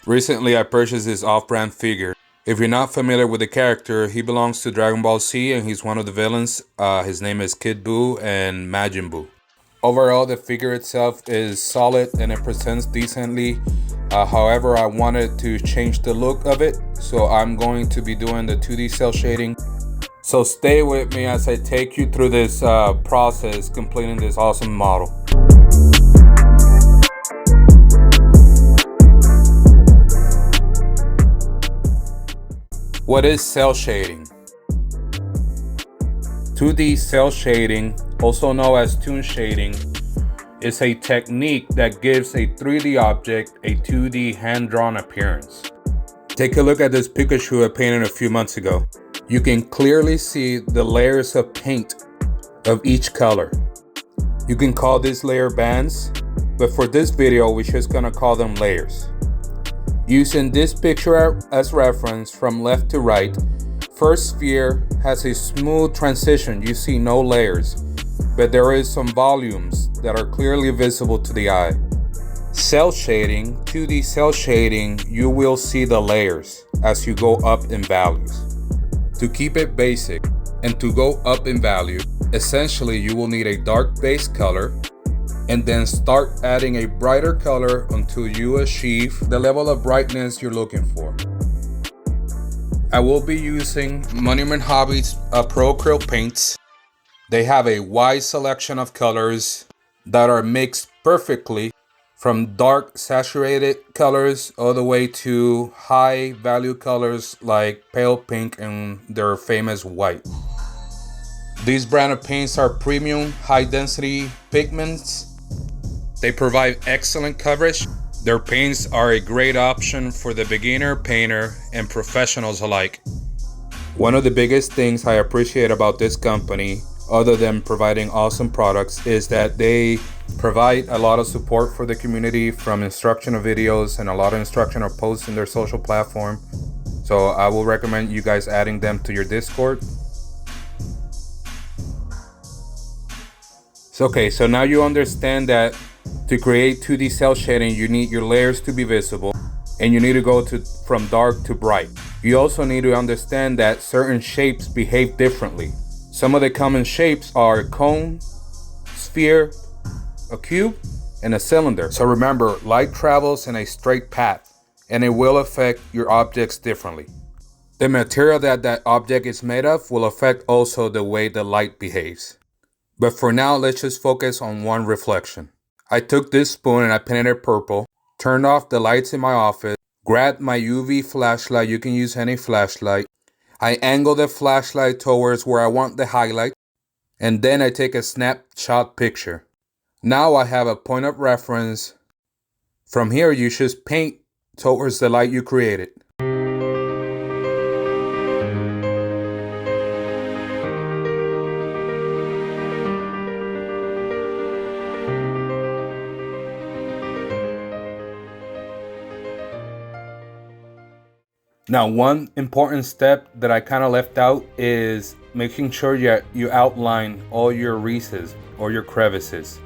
Recently, I purchased this off-brand figure. If you're not familiar with the character, he belongs to Dragon Ball Z and he's one of the villains. His name is Kid Buu and Majin Buu. Overall, the figure itself is solid and it presents decently. However, I wanted to change the look of it, so I'm going to be doing the 2D cel shading. So stay with me as I take you through this process, completing this awesome model. What is cel shading? 2D cel shading, also known as toon shading, is a technique that gives a 3D object a 2D hand-drawn appearance. Take a look at this Pikachu I painted a few months ago. You can clearly see the layers of paint of each color. You can call these layer bands, but for this video we're just gonna call them layers. Using this picture as reference from left to right, first sphere has a smooth transition. You see no layers, but there is some volumes that are clearly visible to the eye. Cel shading, 2D cel shading, you will see the layers as you go up in values. To keep it basic and to go up in value, essentially you will need a dark base color and then start adding a brighter color until you achieve the level of brightness you're looking for. I will be using Monumenthobbies Pro Acryl paints. They have a wide selection of colors that are mixed perfectly, from dark saturated colors all the way to high value colors like pale pink and their famous white. These brand of paints are premium high density pigments. They provide excellent coverage. Their paints are a great option for the beginner painter and professionals alike. One of the biggest things I appreciate about this company, other than providing awesome products, is that they provide a lot of support for the community, from instructional videos and a lot of instructional posts in their social platform. So I will recommend you guys adding them to your Discord. Okay, so now you understand that to create 2D cel shading, you need your layers to be visible and you need to go from dark to bright. You also need to understand that certain shapes behave differently. Some of the common shapes are a cone, sphere, a cube, and a cylinder. So remember, light travels in a straight path and it will affect your objects differently. The material that that object is made of will affect also the way the light behaves. But for now, let's just focus on one reflection. I took this spoon and I painted it purple, turned off the lights in my office, grabbed my UV flashlight, you can use any flashlight. I angle the flashlight towards where I want the highlight, and then I take a snapshot picture. Now I have a point of reference. From here, you just paint towards the light you created. Now, one important step that I kind of left out is making sure you outline all your creases or your crevices.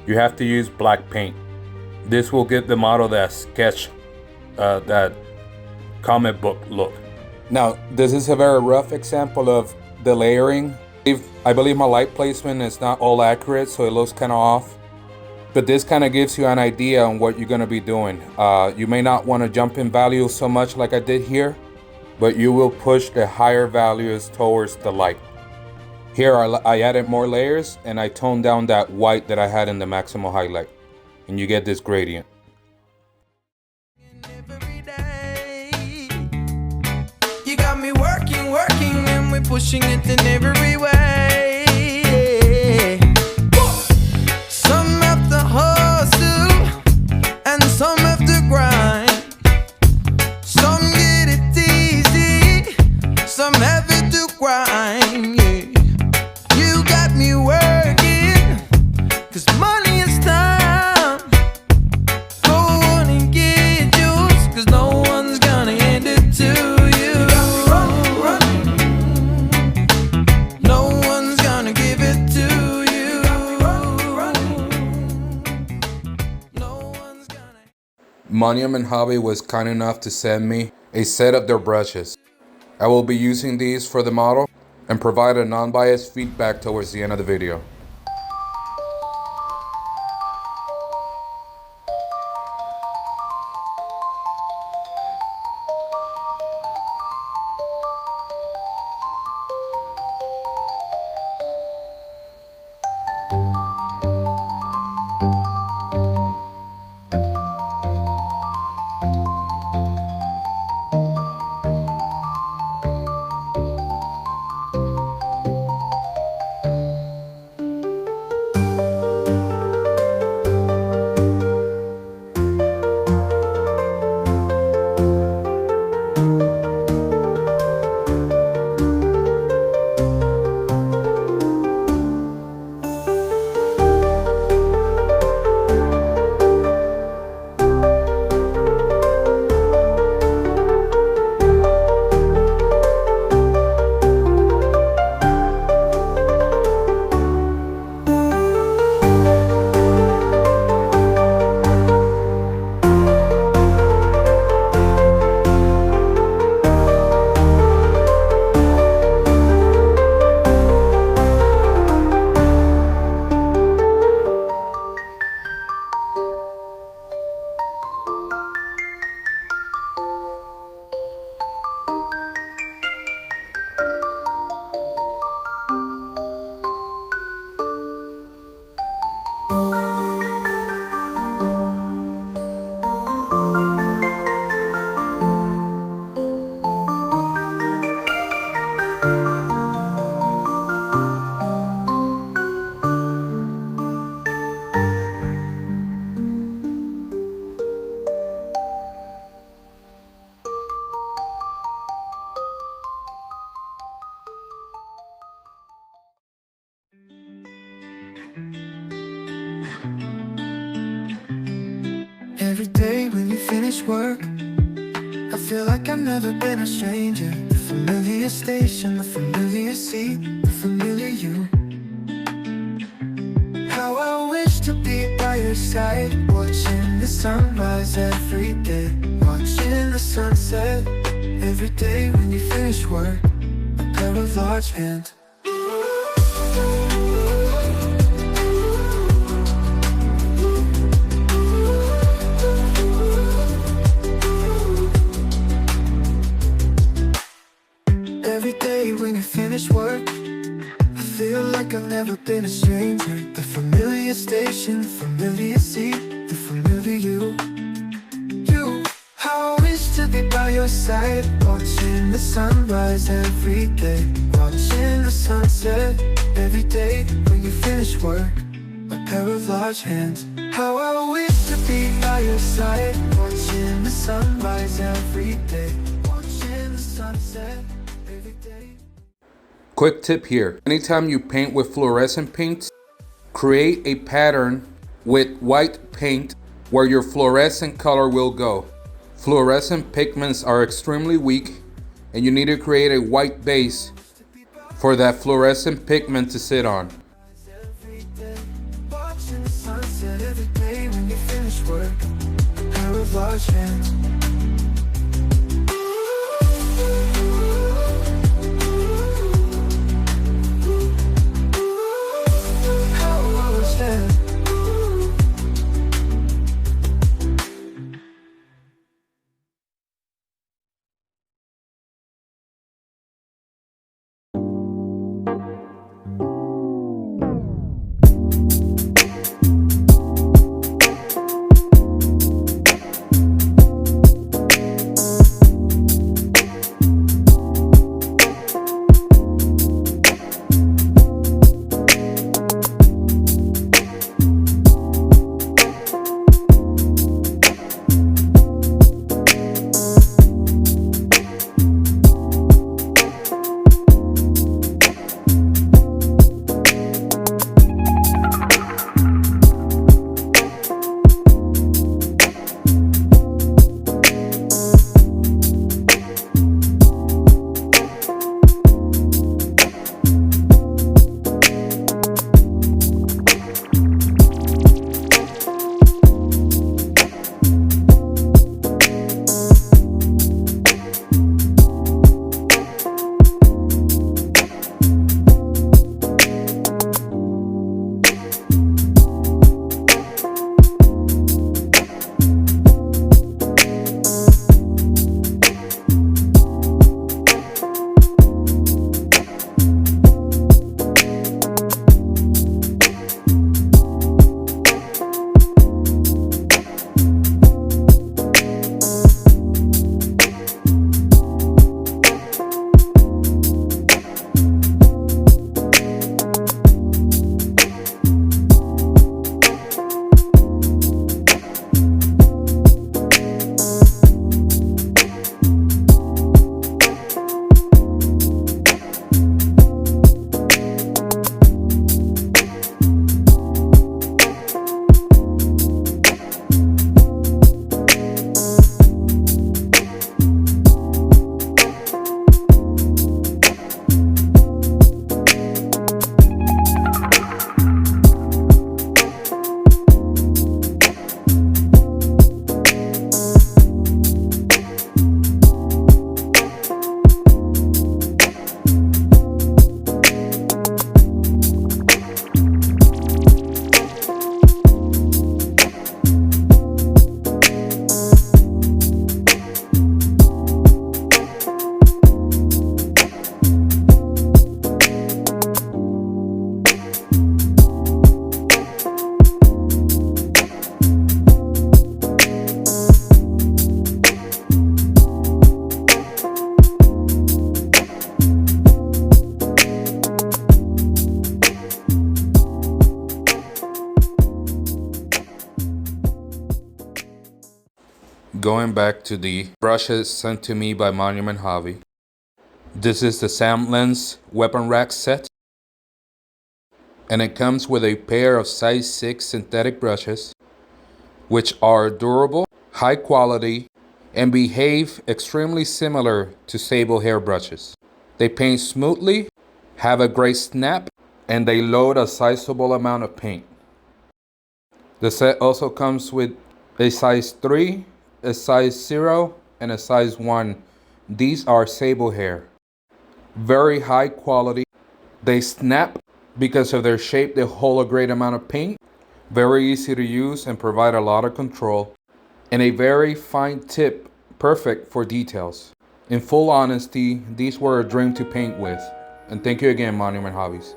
You have to use black paint. This will give the model that sketch, that comic book look. Now, this is a very rough example of the layering. I believe my light placement is not all accurate, so it looks kind of off. But this kind of gives you an idea on what you're going to be doing. You may not want to jump in value so much like I did here, but you will push the higher values towards the light. Here I added more layers and I toned down that white that I had in the maximum highlight. And you get this gradient. You got me working, and we're pushing it in every way. Hustle and some have to grind. Some get it easy, some have it to grind. Yeah. You got me working, 'cause money is time. Go on and get yours, 'cause no one's gonna hand it to you. No one Monumenthobbies was kind enough to send me a set of their brushes. I will be using these for the model and provide a non-biased feedback towards the end of the video. Every day when you finish work, I feel like I've never been a stranger. The familiar station, the familiar seat, the familiar you. How I wish to be by your side, watching the sunrise every day, watching the sunset. Every day when you finish work, a pair of large hands. Every day when you finish work, I feel like I've never been a stranger. The familiar station, the familiar seat, the familiar you. You, how I wish to be by your side, watching the sunrise every day, watching the sunset. Every day when you finish work, a pair of large hands. How I wish to be by your side, watching the sunrise every day, watching the sunset. Quick tip here, anytime you paint with fluorescent paints, create a pattern with white paint where your fluorescent color will go. Fluorescent pigments are extremely weak and you need to create a white base for that fluorescent pigment to sit on. Watching the sunset every day when you finish work, a pair of large hands. Going back to the brushes sent to me by Monument Hobby. This is the Sam Lens Weapon Rack set. And it comes with a pair of size 6 synthetic brushes, which are durable, high quality, and behave extremely similar to sable hair brushes. They paint smoothly, have a great snap, and they load a sizable amount of paint. The set also comes with a size 3, a size 0, and a size 1. These are sable hair. Very high quality. They snap because of their shape. They hold a great amount of paint. Very easy to use and provide a lot of control. And a very fine tip, perfect for details. In full honesty, these were a dream to paint with. And thank you again, Monument Hobbies.